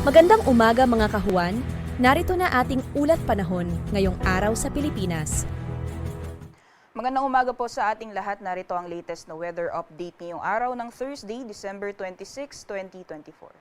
Magandang umaga mga kahuan, narito na ating ulat panahon ngayong araw sa Pilipinas. Magandang umaga po sa ating lahat. Narito ang latest na weather update ngayong araw ng Thursday, December 26, 2024.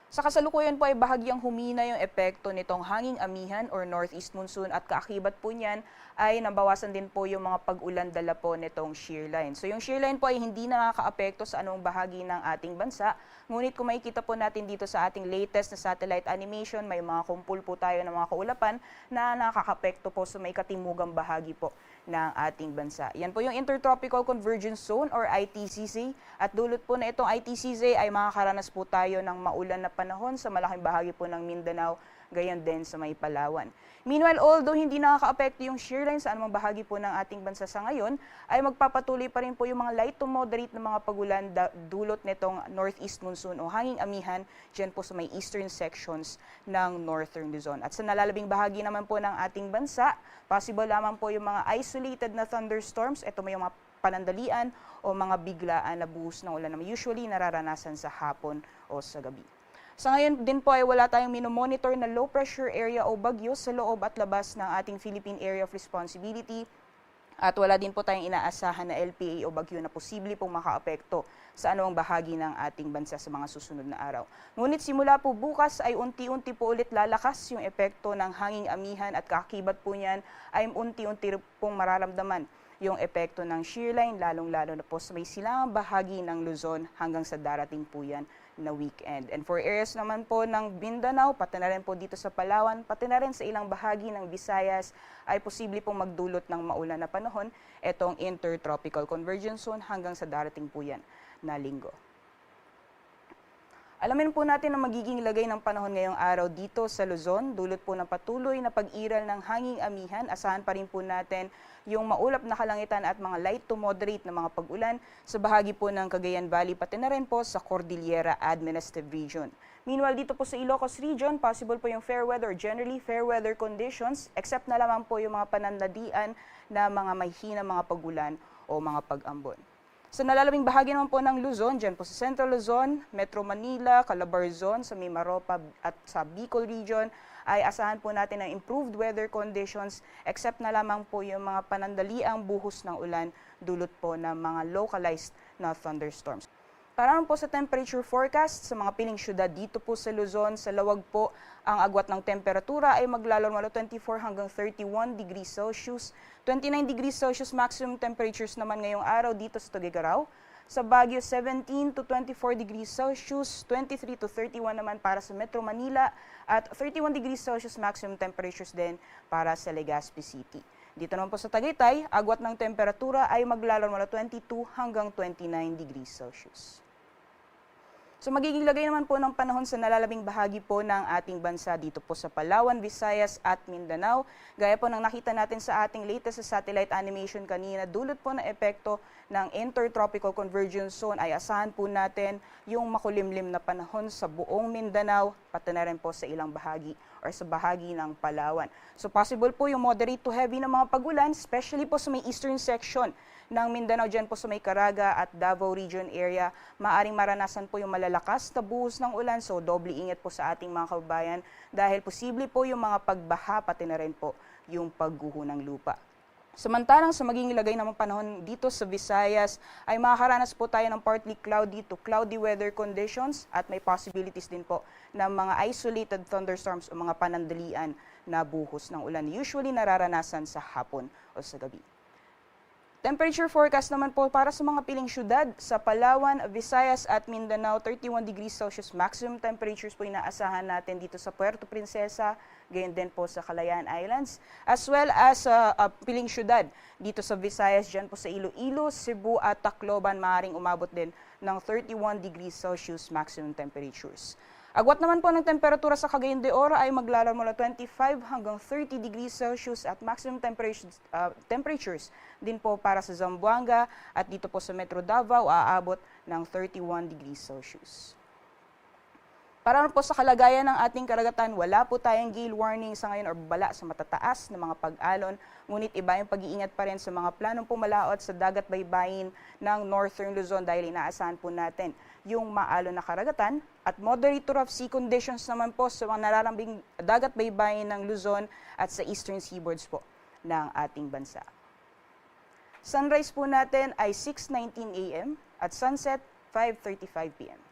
Sa kasalukuyan po ay bahagyang humina yung epekto nitong hanging amihan or northeast monsoon at kaakibat po niyan ay nabawasan din po yung mga pag-ulan dala po nitong shear line. So yung shear line po ay hindi nakakaapekto sa anong bahagi ng ating bansa. Ngunit kung makikita po natin dito sa ating latest na satellite animation, may mga kumpul po tayo ng mga kaulapan na nakakapekto po sa may katimugang bahagi po ng ating bansa. Yan po yung Intertropical Convergence Zone or ITCZ at dulot po na itong ITCZ ay makakaranas po tayo ng maulan na panahon sa malaking bahagi po ng Mindanao, gayon din sa may Palawan. Meanwhile, although hindi nakaka-apekto yung shear line sa anumang bahagi po ng ating bansa sa ngayon, ay magpapatuloy pa rin po yung mga light to moderate na mga pagulan dulot nitong northeast monsoon o hanging amihan dyan po sa may eastern sections ng northern Luzon. At sa nalalabing bahagi naman po ng ating bansa, possible lamang po yung mga isolated na thunderstorms. Ito may mga panandalian o mga biglaan na buhos ng ulan na usually nararanasan sa hapon o sa gabi. Sa ngayon din po ay wala tayong minomonitor na low pressure area o bagyo sa loob at labas ng ating Philippine Area of Responsibility at wala din po tayong inaasahan na LPA o bagyo na posible pong makaapekto sa anumang bahagi ng ating bansa sa mga susunod na araw. Ngunit simula po bukas ay unti-unti po ulit lalakas yung epekto ng hanging amihan at kaakibat po niyan ay unti-unti pong mararamdaman yung epekto ng shear line, lalong-lalo na po sa may silangang bahagi ng Luzon hanggang sa darating po yan na weekend. And for areas naman po ng Mindanao, pati na rin po dito sa Palawan, pati na rin sa ilang bahagi ng Visayas, ay posible pong magdulot ng maulan na panahon itong Intertropical Convergence Zone hanggang sa darating po yan na linggo. Alamin po natin ang magiging lagay ng panahon ngayong araw dito sa Luzon. Dulot po ng patuloy na pag-iral ng hanging amihan. Asahan pa rin po natin yung maulap na kalangitan at mga light to moderate na mga pag-ulan sa bahagi po ng Cagayan Valley, pati na rin po sa Cordillera Administrative Region. Meanwhile, dito po sa Ilocos Region, possible po yung fair weather, generally fair weather conditions, except na lamang po yung mga panandalian na mga mahina mga pag-ulan o mga pag-ambon. Sa nalalabing bahagi naman po ng Luzon, dyan po sa Central Luzon, Metro Manila, Calabarzon, sa Mimaropa at sa Bicol Region, ay asahan po natin ng improved weather conditions except na lamang po yung mga panandaliang buhos ng ulan dulot po ng mga localized na thunderstorms. Para naman po sa temperature forecast sa mga piling syudad dito po sa Luzon, sa lawag po ang agwat ng temperatura ay maglalaro mula 24 hanggang 31 degrees Celsius. 29 degrees Celsius maximum temperatures naman ngayong araw dito sa Tuguegarao. Sa Baguio, 17 to 24 degrees Celsius, 23 to 31 naman para sa Metro Manila at 31 degrees Celsius maximum temperatures din para sa Legazpi City. Dito naman po sa Tagaytay, agwat ng temperatura ay maglalaro mula 22 hanggang 29 degrees Celsius. So magiging lagay naman po ng panahon sa nalalabing bahagi po ng ating bansa dito po sa Palawan, Visayas at Mindanao. Gaya po ng nakita natin sa ating latest sa satellite animation kanina, dulot po na epekto ng Intertropical Convergence Zone ay asahan po natin yung makulimlim na panahon sa buong Mindanao, pati na rin po sa ilang bahagi or sa bahagi ng Palawan. So possible po yung moderate to heavy na mga pagulan, especially po sa may eastern section ng Mindanao, dyan po sa may Caraga at Davao Region area, maaring maranasan po yung malalakas na buhos ng ulan. So doble ingat po sa ating mga kababayan dahil posible po yung mga pagbaha pati na rin po yung pagguho ng lupa. Samantalang sa magiging lagay ng panahon dito sa Visayas ay makakaranas po tayo ng partly cloudy to cloudy weather conditions at may possibilities din po ng mga isolated thunderstorms o mga panandalian na buhos ng ulan usually nararanasan sa hapon o sa gabi. Temperature forecast naman po para sa mga piling syudad sa Palawan, Visayas at Mindanao, 31 degrees Celsius maximum temperatures po inaasahan natin dito sa Puerto Princesa, gayon din po sa Calayan Islands, as well as piling syudad dito sa Visayas, dyan po sa Iloilo, Cebu at Tacloban, maaaring umabot din ng 31 degrees Celsius maximum temperatures. Agwat naman po ng temperatura sa Cagayan de Oro ay maglalaro mula 25 hanggang 30 degrees Celsius at maximum temperatures din po para sa Zamboanga at dito po sa Metro Davao aabot ng 31 degrees Celsius. Para po sa kalagayan ng ating karagatan, wala po tayong gale warning sa ngayon or bala sa matataas na mga pag-alon. Ngunit iba yung pag-iingat pa rin sa mga planong pumalaot sa dagat baybayin ng Northern Luzon dahil inaasahan po natin yung maalon na karagatan At moderate to rough sea conditions naman po sa mga nararambing dagat baybayin ng Luzon at sa eastern seaboards po ng ating bansa. Sunrise po natin ay 6:19 a.m. at sunset 5:35 p.m.